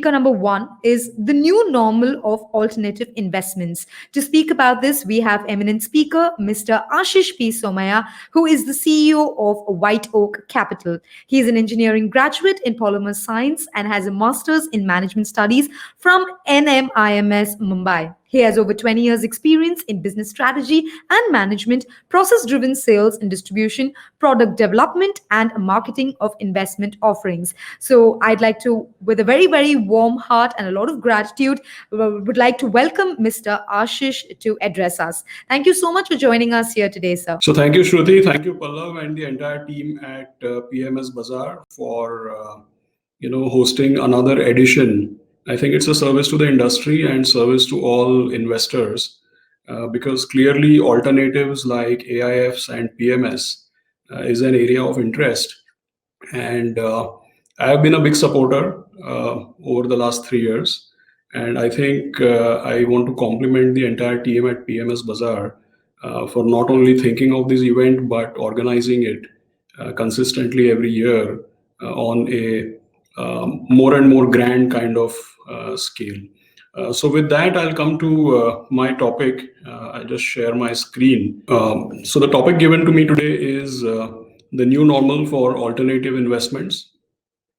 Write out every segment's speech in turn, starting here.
speaker number one is the new normal of alternative investments. To speak about this, we have eminent speaker Mr. Ashish P. Somaya, who is the CEO of White Oak Capital. He is an engineering graduate in polymer science and has a master's in management studies from NMIMS Mumbai. He has over 20 years' experience in business strategy and management, process driven sales and distribution, product development, and marketing of investment offerings. So, I'd like to, with a very, very warm heart and a lot of gratitude, would like to welcome Mr. Ashish to address us. Thank you so much for joining us here today, sir. So, thank you, Shruti. Thank you, Pallav, and the entire team at PMS Bazaar for hosting another edition. I think it's a service to the industry and service to all investors because clearly alternatives like AIFs and PMS is an area of interest. And I have been a big supporter over the last 3 years. And I think I want to compliment the entire team at PMS Bazaar for not only thinking of this event, but organizing it consistently every year on a more and more grand kind of scale. So with that, I'll come to my topic. I'll just share my screen. So the topic given to me today is the new normal for alternative investments.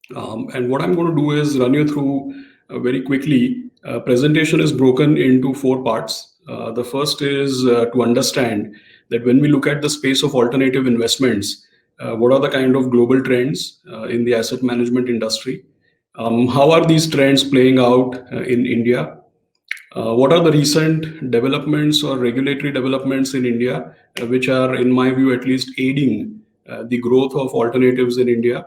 And what I'm going to do is run you through very quickly. Presentation is broken into 4 parts. The first is to understand that when we look at the space of alternative investments, what are the kind of global trends in the asset management industry? How are these trends playing out in India? What are the recent developments or regulatory developments in India, which are, in my view, at least aiding the growth of alternatives in India?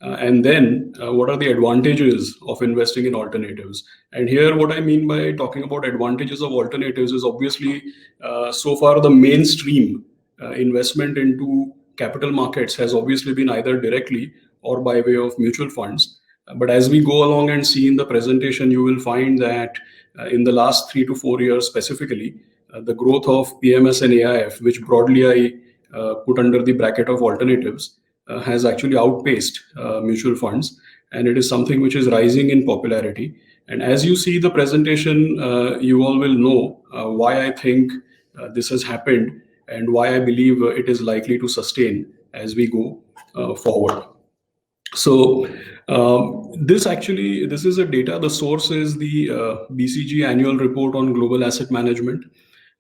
And then what are the advantages of investing in alternatives? And here, what I mean by talking about advantages of alternatives is obviously so far the mainstream investment into capital markets has obviously been either directly or by way of mutual funds. But as we go along and see in the presentation, you will find that in the last 3 to 4 years specifically, the growth of PMS and AIF, which broadly I put under the bracket of alternatives, has actually outpaced mutual funds, and it is something which is rising in popularity. And as you see the presentation, you all will know why I think this has happened and why I believe it is likely to sustain as we go forward. So this is a data. The source is the BCG annual report on global asset management.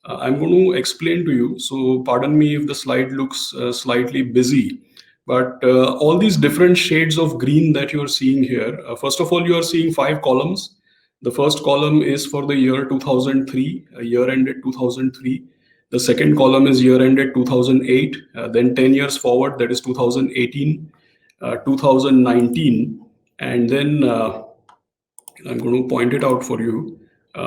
I'm going to explain to you. So pardon me if the slide looks slightly busy. But all these different shades of green that you're seeing here, first of all, you are seeing 5 columns. The first column is for the year 2003, year ended 2003. The second column is year ended 2008, then 10 years forward, that is 2018, 2019. And then I'm going to point it out for you.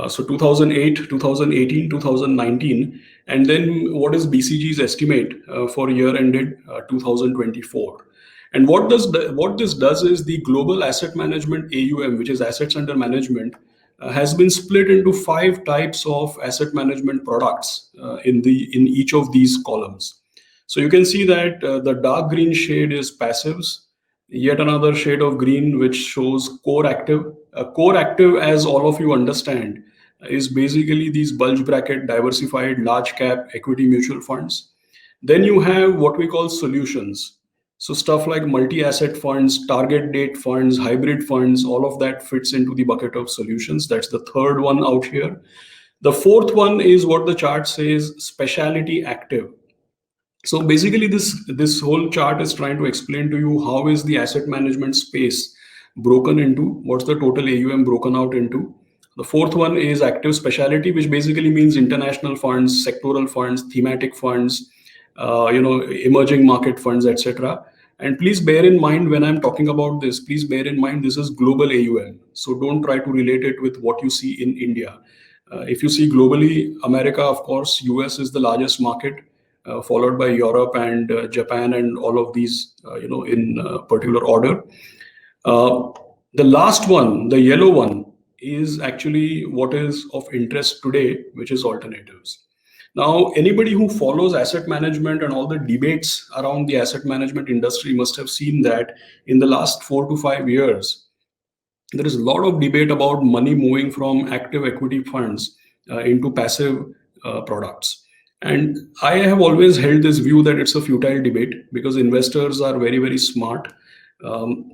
So 2008, 2018, 2019, and then what is BCG's estimate for year ended 2024. And what this does is the global asset management AUM, which is assets under management, has been split into 5 types of asset management products in each of these columns. So you can see that the dark green shade is passives. Yet another shade of green which shows core active. Core active, as all of you understand, is basically these bulge bracket diversified large cap equity mutual funds. Then you have what we call solutions. So stuff like multi-asset funds, target date funds, hybrid funds, all of that fits into the bucket of solutions. That's the third one out here. The fourth one is what the chart says, specialty active. So basically this whole chart is trying to explain to you how is the asset management space broken into, what's the total AUM broken out into. The fourth one is active specialty, which basically means international funds, sectoral funds, thematic funds, emerging market funds, etc. And please bear in mind when I'm talking about this, please bear in mind this is global AUM. So don't try to relate it with what you see in India. If you see globally, America, of course, US is the largest market. Followed by Europe and Japan and all of these, in particular order. The last one, the yellow one, is actually what is of interest today, which is alternatives. Now, anybody who follows asset management and all the debates around the asset management industry must have seen that in the last 4 to 5 years, there is a lot of debate about money moving from active equity funds into passive products. And I have always held this view that it's a futile debate because investors are very, very smart. Um,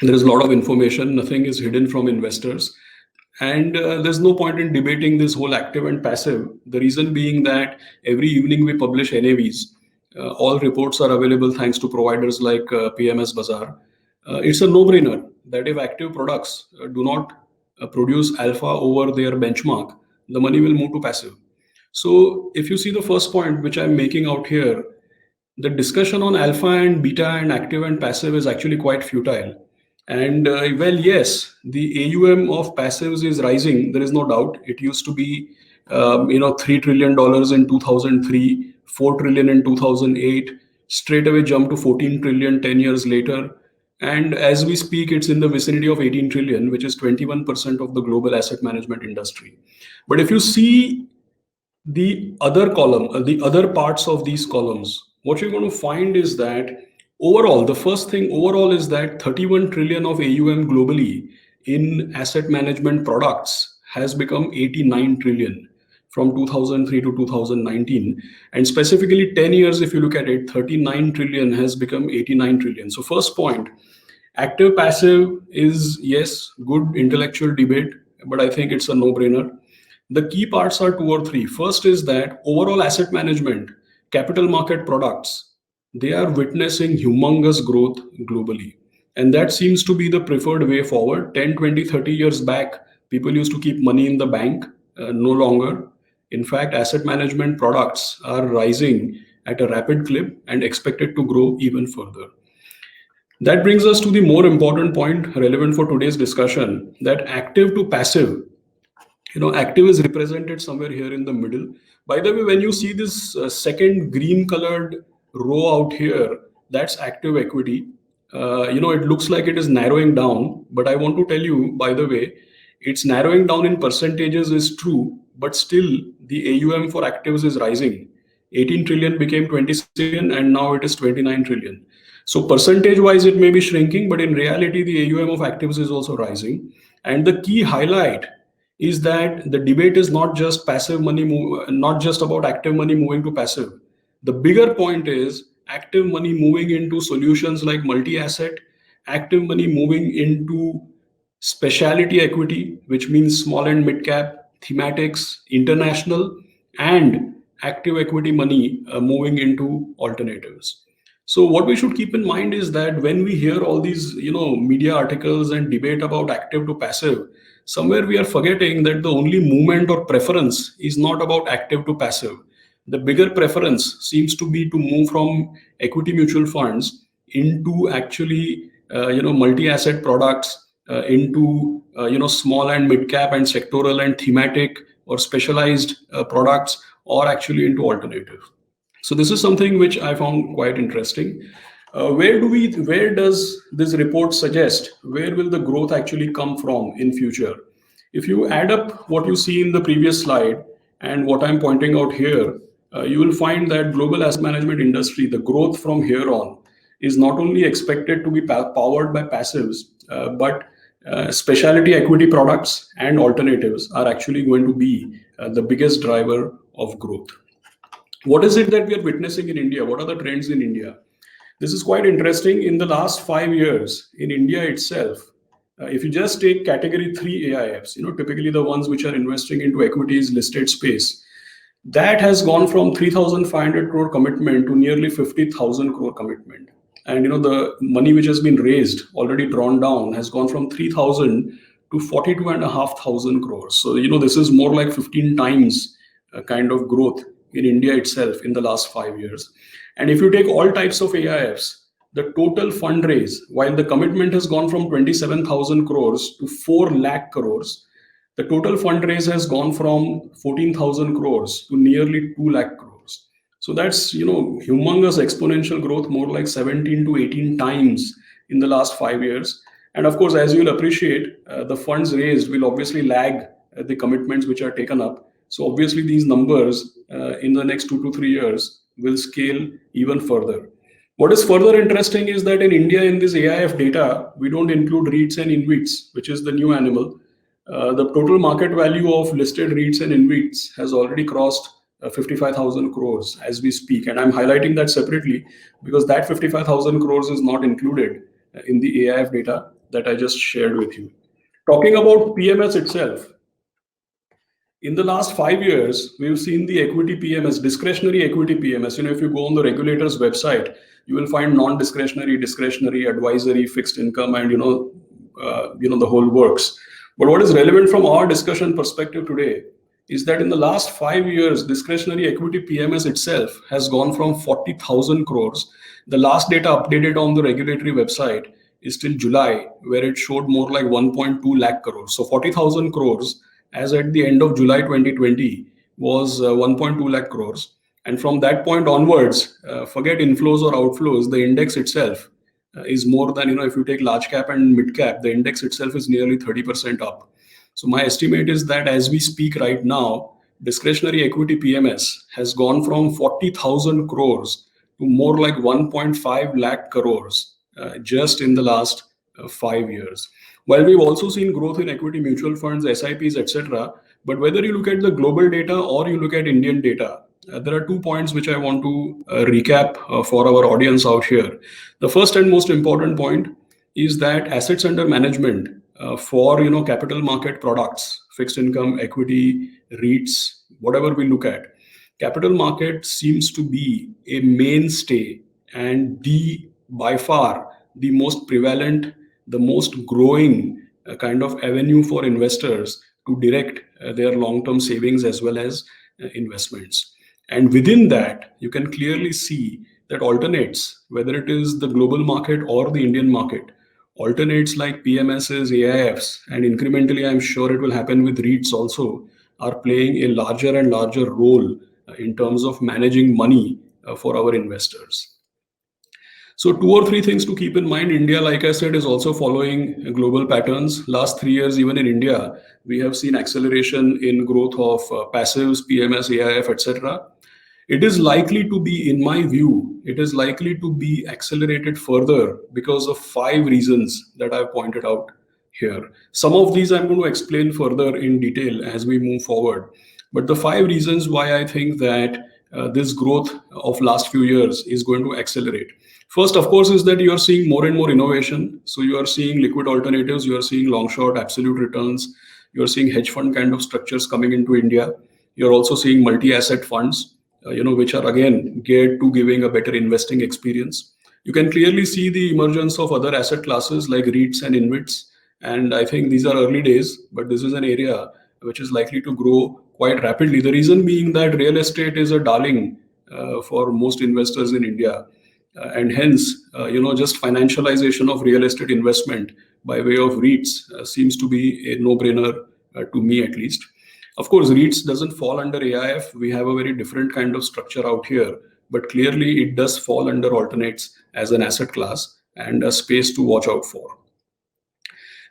there is a lot of information, nothing is hidden from investors. And there's no point in debating this whole active and passive. The reason being that every evening we publish NAVs. All reports are available thanks to providers like PMS Bazaar. It's a no-brainer that if active products do not produce alpha over their benchmark, the money will move to passive. So if you see the first point which I'm making out here, the discussion on alpha and beta and active and passive is actually quite futile. And well, yes, the AUM of passives is rising. There is no doubt. It used to be, $3 trillion in 2003, 4 trillion in 2008. Straight away jumped to 14 trillion 10 years later. And as we speak, it's in the vicinity of 18 trillion, which is 21% of the global asset management industry. But if you see the other column, the other parts of these columns, what you're going to find is that overall, the first thing overall is that 31 trillion of AUM globally in asset management products has become 89 trillion from 2003 to 2019. And specifically 10 years, if you look at it, 39 trillion has become 89 trillion. So first point, active passive is, yes, good intellectual debate, but I think it's a no-brainer. The key parts are two or three. First is that overall asset management, capital market products, they are witnessing humongous growth globally. And that seems to be the preferred way forward. 10, 20, 30 years back, people used to keep money in the bank, no longer. In fact, asset management products are rising at a rapid clip and expected to grow even further. That brings us to the more important point relevant for today's discussion, that active to passive, active is represented somewhere here in the middle. By the way, when you see this second green colored row out here, that's active equity. It looks like it is narrowing down, but I want to tell you, by the way, it's narrowing down in percentages is true, but still the AUM for actives is rising. 18 trillion became 26 trillion and now it is 29 trillion. So percentage wise, it may be shrinking, but in reality, the AUM of actives is also rising. And the key highlight is that the debate is not just passive money, not just about active money moving to passive. The bigger point is active money moving into solutions like multi-asset, active money moving into specialty equity, which means small and mid cap, thematics, international, and active equity money moving into alternatives. So what we should keep in mind is that when we hear all these, media articles and debate about active to passive, somewhere we are forgetting that the only movement or preference is not about active to passive. The bigger preference seems to be to move from equity mutual funds into actually, multi-asset products, into, small and mid cap and sectoral and thematic or specialized products, or actually into alternative. So this is something which I found quite interesting. Where does this report suggest, where will the growth actually come from in future? If you add up what you see in the previous slide and what I'm pointing out here, you will find that global asset management industry, the growth from here on is not only expected to be powered by passives, but specialty equity products and alternatives are actually going to be the biggest driver of growth. What is it that we are witnessing in India? What are the trends in India? This is quite interesting. In the last 5 years in India itself, if you just take category 3 AIFs, typically the ones which are investing into equities listed space, that has gone from 3,500 crore commitment to nearly 50,000 crore commitment. And the money which has been raised, already drawn down, has gone from 3,000 to 42,500 crores. So this is more like 15 times kind of growth in India itself in the last 5 years. And if you take all types of AIFs, the total fundraise, while the commitment has gone from 27,000 crores to 4 lakh crores, the total fundraise has gone from 14,000 crores to nearly 2 lakh crores. So that's, humongous exponential growth, more like 17 to 18 times in the last 5 years. And of course, as you'll appreciate, the funds raised will obviously lag the commitments which are taken up. So obviously these numbers in the next 2 to 3 years will scale even further. What is further interesting is that in India, in this AIF data, we don't include REITs and InvITs, which is the new animal. The total market value of listed REITs and InvITs has already crossed 55,000 crores as we speak. And I'm highlighting that separately because that 55,000 crores is not included in the AIF data that I just shared with you. Talking about PMS itself, in the last 5 years, we've seen the equity PMS, discretionary equity PMS. If you go on the regulator's website, you will find non-discretionary, discretionary, advisory, fixed income, and the whole works. But what is relevant from our discussion perspective today is that in the last 5 years, discretionary equity PMS itself has gone from 40,000 crores. The last data updated on the regulatory website is till July, where it showed more like 1.2 lakh crores. So 40,000 crores as at the end of July 2020 was 1.2 lakh crores. And from that point onwards, forget inflows or outflows, the index itself is more than, if you take large cap and mid cap, the index itself is nearly 30% up. So my estimate is that as we speak right now, discretionary equity PMS has gone from 40,000 crores to more like 1.5 lakh crores just in the last 5 years. While we've also seen growth in equity mutual funds, SIPs, etc., but whether you look at the global data or you look at Indian data, there are 2 points which I want to recap for our audience out here. The first and most important point is that assets under management for capital market products, fixed income, equity, REITs, whatever we look at, capital market seems to be a mainstay and by far the most prevalent, the most growing kind of avenue for investors to direct their long-term savings as well as investments. And within that, you can clearly see that alternates, whether it is the global market or the Indian market, alternates like PMSs, AIFs, and incrementally, I'm sure it will happen with REITs also, are playing a larger and larger role in terms of managing money for our investors. So 2 or 3 things to keep in mind. India, like I said, is also following global patterns. Last 3 years, even in India, we have seen acceleration in growth of passives, PMS, AIF, etc. It is likely to be, in my view, it is likely to be accelerated further because of 5 reasons that I've pointed out here. Some of these I'm going to explain further in detail as we move forward. But the 5 reasons why I think that this growth of last few years is going to accelerate. First, of course, is that you are seeing more and more innovation. So you are seeing liquid alternatives, you are seeing long short absolute returns, you are seeing hedge fund kind of structures coming into India. You're also seeing multi-asset funds, which are again geared to giving a better investing experience. You can clearly see the emergence of other asset classes like REITs and InvITs. And I think these are early days, but this is an area which is likely to grow quite rapidly. The reason being that real estate is a darling for most investors in India. And hence, just financialization of real estate investment by way of REITs seems to be a no-brainer to me at least. Of course, REITs doesn't fall under AIF. We have a very different kind of structure out here, but clearly it does fall under alternates as an asset class and a space to watch out for.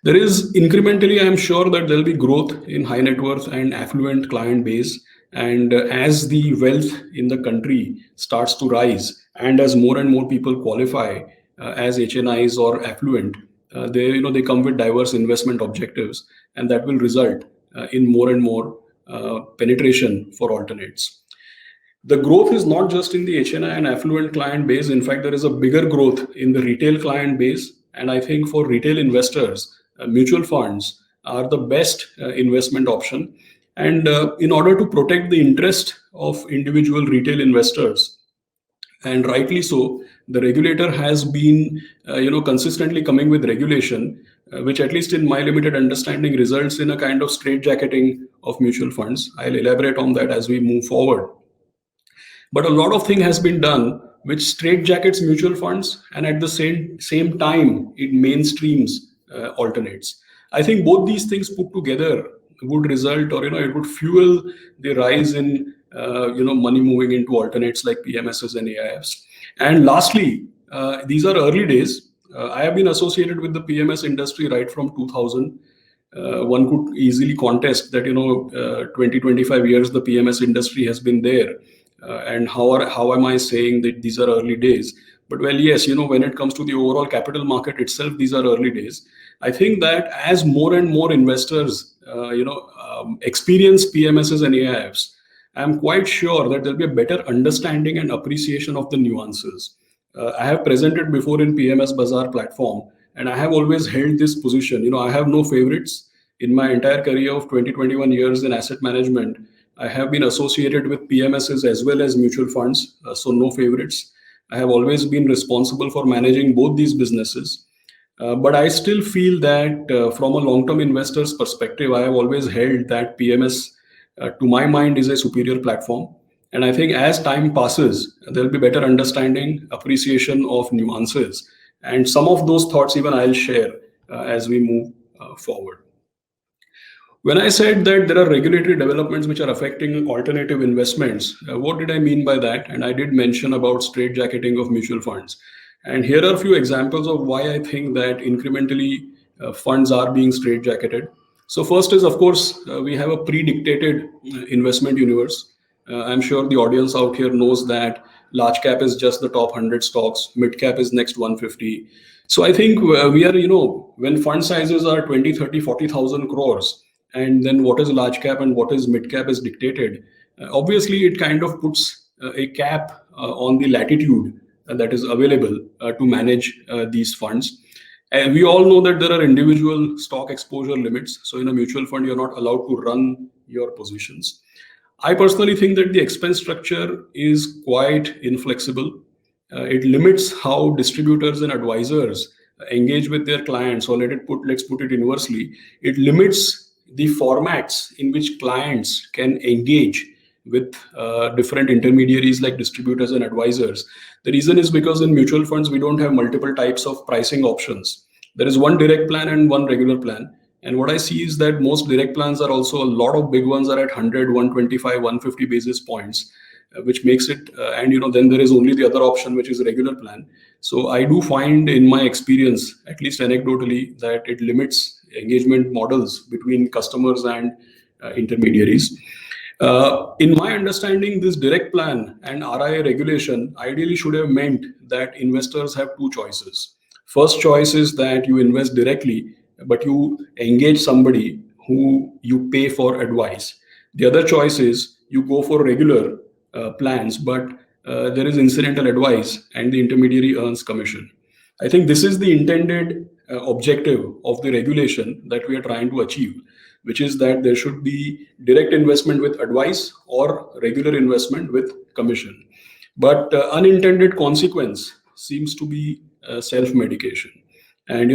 There is incrementally, I'm sure that there'll be growth in high net worth and affluent client base. And as the wealth in the country starts to rise, and as more and more people qualify as HNIs or affluent, they come with diverse investment objectives, and that will result in more and more penetration for alternates. The growth is not just in the HNI and affluent client base. In fact, there is a bigger growth in the retail client base. And I think for retail investors, mutual funds are the best investment option. And in order to protect the interest of individual retail investors, and rightly so, the regulator has been consistently coming with regulation, which at least in my limited understanding results in a kind of straitjacketing of mutual funds. I'll elaborate on that as we move forward. But a lot of thing has been done which straitjackets mutual funds, and at the same time it mainstreams alternates. I think both these things put together would result, or it would fuel the rise in money moving into alternates like PMSs and AIFs. And lastly, these are early days. I have been associated with the PMS industry right from 2000. One could easily contest that 20-25 years the PMS industry has been there. And how am I saying that these are early days? But well, yes, when it comes to the overall capital market itself, these are early days. I think that as more and more investors, experience PMSs and AIFs, I'm quite sure that there'll be a better understanding and appreciation of the nuances. I have presented before in PMS Bazaar platform, and I have always held this position. I have no favorites. In my entire career of 20-21 years in asset management, I have been associated with PMSs as well as mutual funds, so no favorites. I have always been responsible for managing both these businesses. But I still feel that from a long-term investor's perspective, I have always held that PMS, to my mind, is a superior platform. And I think as time passes, there'll be better understanding, appreciation of nuances. And some of those thoughts even I'll share as we move forward. When I said that there are regulatory developments which are affecting alternative investments, what did I mean by that? And I did mention about straitjacketing of mutual funds. And here are a few examples of why I think that incrementally funds are being straitjacketed. So first is, of course, we have a pre-dictated investment universe. I'm sure the audience out here knows that large cap is just the top 100 stocks, mid cap is next 150. So I think we are, when fund sizes are 20, 30, 40,000 crores, and then what is large cap and what is mid cap is dictated. Obviously, it kind of puts a cap on the latitude that is available to manage these funds. And we all know that there are individual stock exposure limits. So in a mutual fund, you're not allowed to run your positions. I personally think that the expense structure is quite inflexible. It limits how distributors and advisors engage with their clients, or let's put it inversely. It limits the formats in which clients can engage with different intermediaries like distributors and advisors. The reason is because in mutual funds, we don't have multiple types of pricing options. There is one direct plan and one regular plan. And what I see is that most direct plans are also, a lot of big ones are at 100, 125, 150 basis points, which makes it, then there is only the other option, which is a regular plan. So I do find in my experience, at least anecdotally, that it limits engagement models between customers and intermediaries. In my understanding, this direct plan and RIA regulation ideally should have meant that investors have two choices. First choice is that you invest directly, but you engage somebody who you pay for advice. The other choice is you go for regular plans, but there is incidental advice and the intermediary earns commission. I think this is the intended objective of the regulation that we are trying to achieve, which is that there should be direct investment with advice or regular investment with commission. But unintended consequence seems to be self-medication. And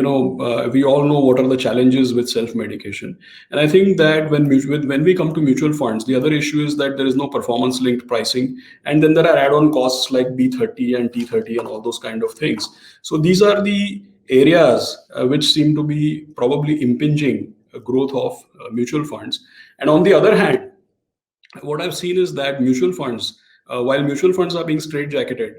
we all know what are the challenges with self-medication. And I think that when we come to mutual funds, the other issue is that there is no performance-linked pricing, and then there are add-on costs like B30 and T30 and all those kind of things. So these are the areas which seem to be probably impinging growth of mutual funds. And on the other hand, what I've seen is that mutual funds, while mutual funds are being straitjacketed,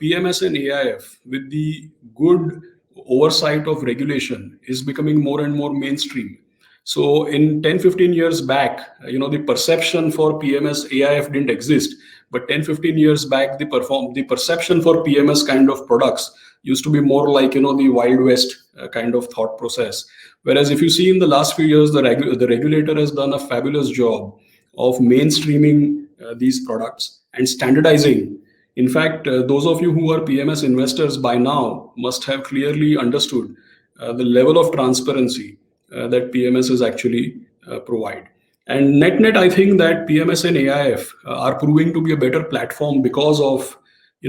PMS and AIF, with the good oversight of regulation, is becoming more and more mainstream. So in 10-15 years back, the perception for PMS AIF didn't exist, but 10-15 years back, the perception for PMS kind of products used to be more like the Wild West kind of thought process. Whereas if you see in the last few years, the regulator has done a fabulous job of mainstreaming these products and standardizing. In fact, those of you who are PMS investors by now must have clearly understood the level of transparency that PMSs actually provide. And net, I think that PMS and AIF are proving to be a better platform because of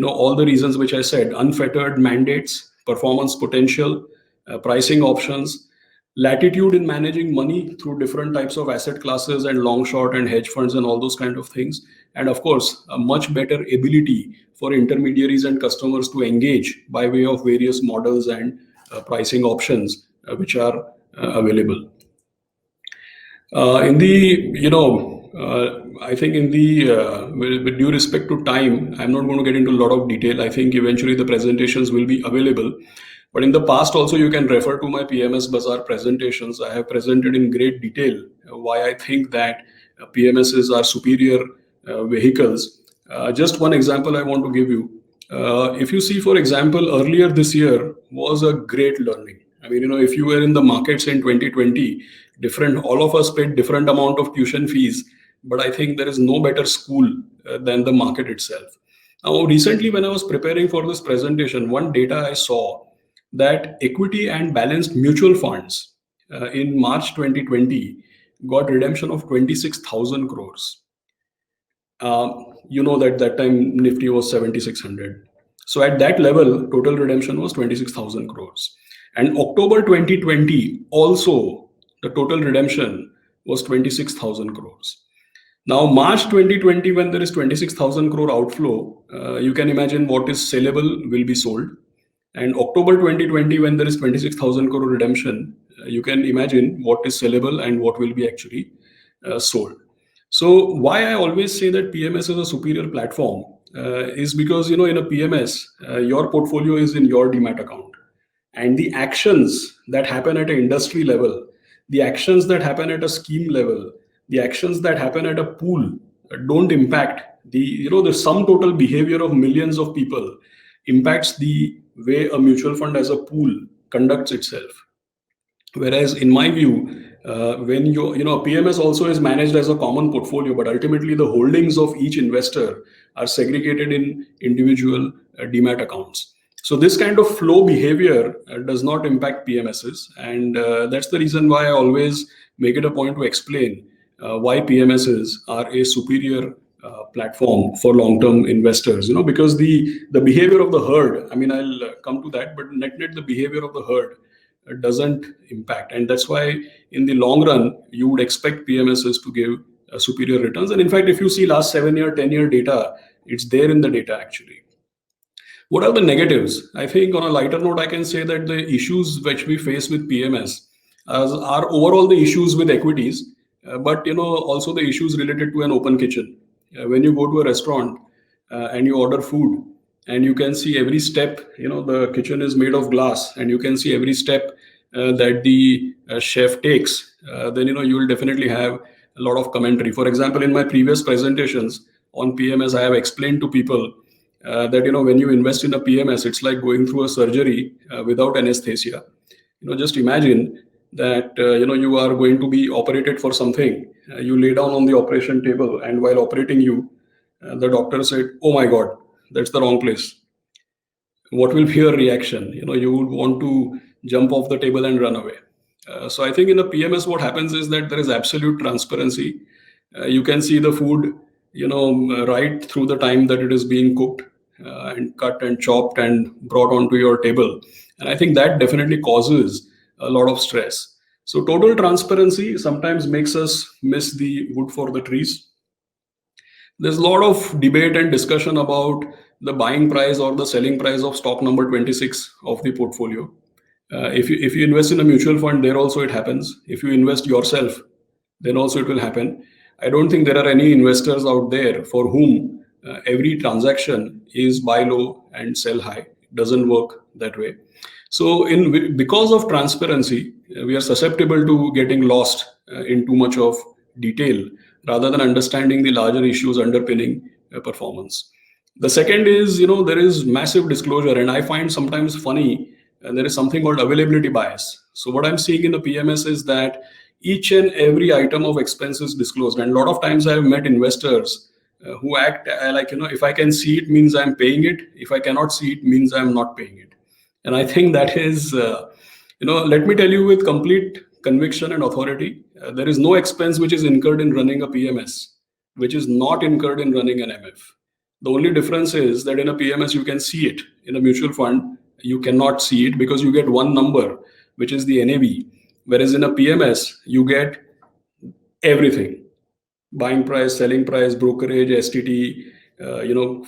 all the reasons which I said: unfettered mandates, performance potential, pricing options, latitude in managing money through different types of asset classes and long, short, and hedge funds and all those kind of things. And of course, a much better ability for intermediaries and customers to engage by way of various models and pricing options which are available. I think with due respect to time, I'm not going to get into a lot of detail. I think eventually the presentations will be available. But in the past also, you can refer to my PMS Bazaar presentations. I have presented in great detail why I think that PMSs are superior vehicles. Just one example I want to give you. If you see, for example, earlier this year was a great learning. I mean, if you were in the markets in 2020, all of us paid different amount of tuition fees, but I think there is no better school than the market itself. Now, recently, when I was preparing for this presentation, one data I saw that equity and balanced mutual funds in March 2020 got redemption of 26,000 crores. You know that time Nifty was 7,600. So at that level, total redemption was 26,000 crores. And October 2020, also the total redemption was 26,000 crores. Now, March 2020, when there is 26,000 crore outflow, you can imagine what is sellable will be sold. And October 2020, when there is 26,000 crore redemption, you can imagine what is sellable and what will be actually sold. So why I always say that PMS is a superior platform is because, in a PMS, your portfolio is in your demat account. And the actions that happen at an industry level, the actions that happen at a scheme level, the actions that happen at a pool don't impact the sum total behavior of millions of people impacts the way a mutual fund as a pool conducts itself. Whereas in my view, when PMS also is managed as a common portfolio, but ultimately the holdings of each investor are segregated in individual demat accounts. So this kind of flow behavior does not impact PMSs, and that's the reason why I always make it a point to explain why PMSs are a superior platform for long-term investors. Because the behavior of the herd. I mean, I'll come to that, but net the behavior of the herd doesn't impact, and that's why in the long run you would expect PMSs to give superior returns. And in fact, if you see last 7-year, 10-year data, it's there in the data actually. What are the negatives? I think on a lighter note, I can say that the issues which we face with PMS are overall the issues with equities, but also the issues related to an open kitchen. When you go to a restaurant and you order food, and you can see every step, the kitchen is made of glass, and you can see every step that the chef takes, then you will definitely have a lot of commentary. For example, in my previous presentations on PMS, I have explained to people that when you invest in a PMS, it's like going through a surgery without anesthesia. Just imagine that you are going to be operated for something. You lay down on the operation table, and while operating you, the doctor said, "Oh my God, that's the wrong place." What will be your reaction? You would want to jump off the table and run away. So I think in the PMS, what happens is that there is absolute transparency. You can see the food, right through the time that it is being cooked and cut and chopped and brought onto your table. And I think that definitely causes a lot of stress. So total transparency sometimes makes us miss the wood for the trees. There's a lot of debate and discussion about the buying price or the selling price of stock number 26 of the portfolio. If you invest in a mutual fund, there also it happens. If you invest yourself, then also it will happen. I don't think there are any investors out there for whom every transaction is buy low and sell high. It doesn't work that way. So because of transparency, we are susceptible to getting lost in too much of detail rather than understanding the larger issues underpinning performance. The second is, there is massive disclosure, and I find sometimes funny, there is something called availability bias. So what I'm seeing in the PMS is that each and every item of expense is disclosed. And a lot of times I have met investors who act like, if I can see it means I'm paying it. If I cannot see it means I'm not paying it. And I think that is, let me tell you with complete conviction and authority, there is no expense which is incurred in running a PMS, which is not incurred in running an MF. The only difference is that in a PMS, you can see it. In a mutual fund, you cannot see it because you get one number, which is the NAV. Whereas in a PMS, you get everything: buying price, selling price, brokerage, STT,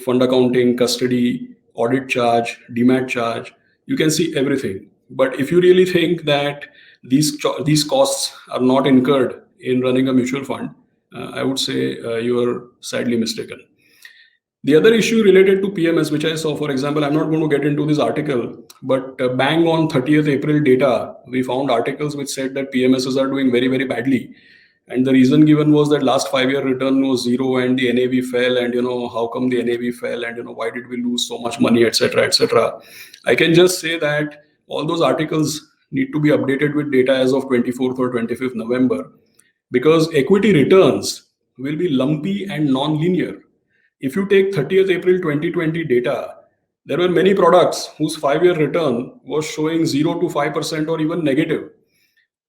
fund accounting, custody, audit charge, demat charge. You can see everything. But if you really think that these costs are not incurred in running a mutual fund, I would say you are sadly mistaken. The other issue related to PMS, which I saw, for example, I'm not going to get into this article, but bang on 30th April data, we found articles which said that PMSs are doing very, very badly. And the reason given was that last 5-year return was zero and the NAV fell, and how come the NAV fell, and why did we lose so much money, etc., etc. I can just say that all those articles need to be updated with data as of 24th or 25th November, because equity returns will be lumpy and non-linear. If you take 30th April 2020 data, there were many products whose 5-year return was showing 0 to 5% or even negative.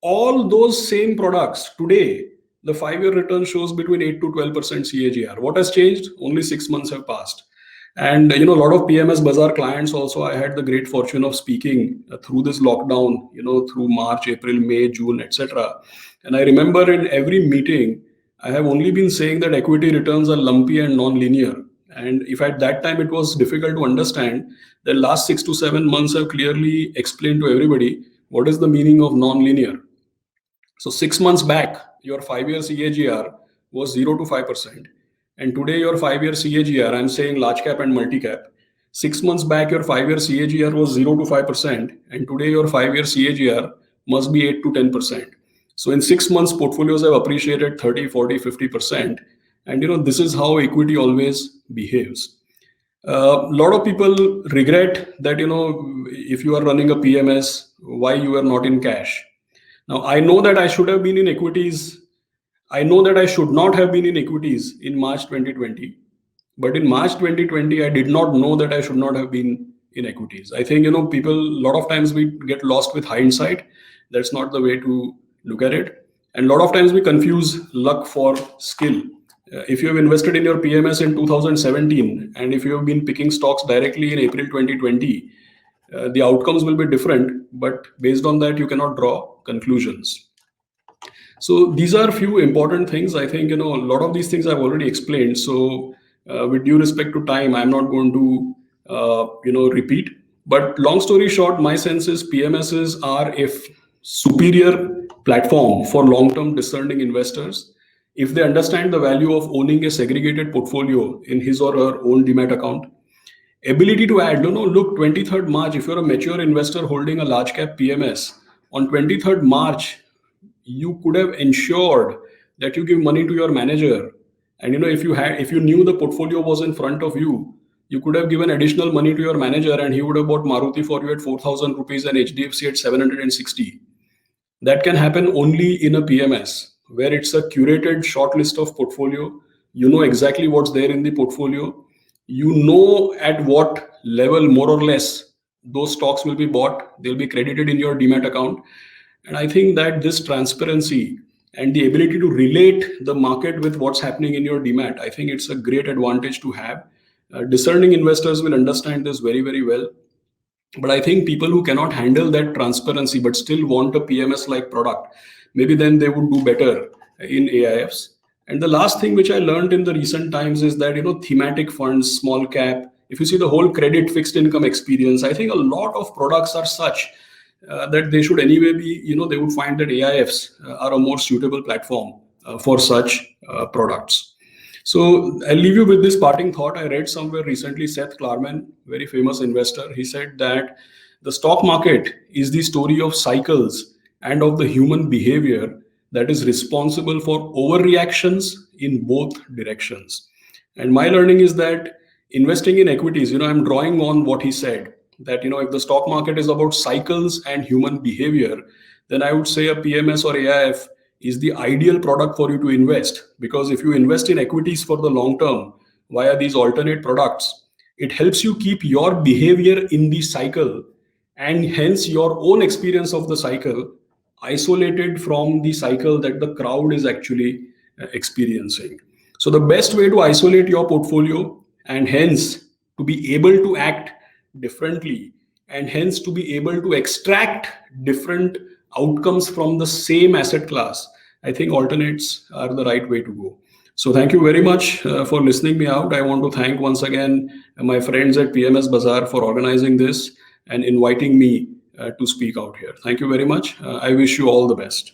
All those same products today, the 5-year return shows between 8 to 12% CAGR. What has changed? Only 6 months have passed. And a lot of PMS Bazaar clients also, I had the great fortune of speaking through this lockdown, through March, April, May, June, etc. And I remember in every meeting, I have only been saying that equity returns are lumpy and non-linear. And if at that time it was difficult to understand, the last 6 to 7 months have clearly explained to everybody what is the meaning of non-linear. So 6 months back, your 5-year CAGR was 0 to 5%. And today your 5-year CAGR, I'm saying large cap and multi cap. 6 months back, your 5-year CAGR was 0 to 5%. And today your 5-year CAGR must be 8 to 10%. So in 6 months, portfolios have appreciated 30, 40, 50%. And this is how equity always behaves. A lot of people regret that, if you are running a PMS, why you are not in cash. Now, I know that I should have been in equities. I know that I should not have been in equities in March 2020. But in March 2020, I did not know that I should not have been in equities. I think, people, a lot of times we get lost with hindsight. That's not the way to look at it. And a lot of times we confuse luck for skill. If you have invested in your PMS in 2017, and if you have been picking stocks directly in April 2020, the outcomes will be different, but based on that, you cannot draw conclusions. So these are a few important things. I think, a lot of these things I've already explained. So with due respect to time, I'm not going to, repeat. But long story short, my sense is PMSs are a superior platform for long-term discerning investors if they understand the value of owning a segregated portfolio in his or her own Demat account. Ability to add, look, 23rd March, if you're a mature investor holding a large cap PMS, on 23rd March, you could have ensured that you give money to your manager. And if you knew the portfolio was in front of you, you could have given additional money to your manager and he would have bought Maruti for you at 4,000 rupees and HDFC at 760. That can happen only in a PMS, where it's a curated short list of portfolio. You know exactly what's there in the portfolio. You know at what level, more or less, those stocks will be bought. They'll be credited in your Demat account. And I think that this transparency and the ability to relate the market with what's happening in your Demat, I think it's a great advantage to have. Discerning investors will understand this very, very well. But I think people who cannot handle that transparency but still want a PMS-like product, maybe then they would do better in AIFs. And the last thing which I learned in the recent times is that, thematic funds, small cap, if you see the whole credit fixed income experience, I think a lot of products are such that they should anyway be, they would find that AIFs are a more suitable platform for such products. So I'll leave you with this parting thought. I read somewhere recently, Seth Klarman, very famous investor, he said that the stock market is the story of cycles and of the human behavior that is responsible for overreactions in both directions. And my learning is that investing in equities, I'm drawing on what he said, that, if the stock market is about cycles and human behavior, then I would say a PMS or AIF is the ideal product for you to invest. Because if you invest in equities for the long term via these alternate products, it helps you keep your behavior in the cycle and hence your own experience of the cycle isolated from the cycle that the crowd is actually experiencing. So the best way to isolate your portfolio and hence to be able to act differently and hence to be able to extract different outcomes from the same asset class, I think alternates are the right way to go. So thank you very much for listening me out. I want to thank once again my friends at PMS Bazaar for organizing this and inviting me to speak out here. Thank you very much. I wish you all the best.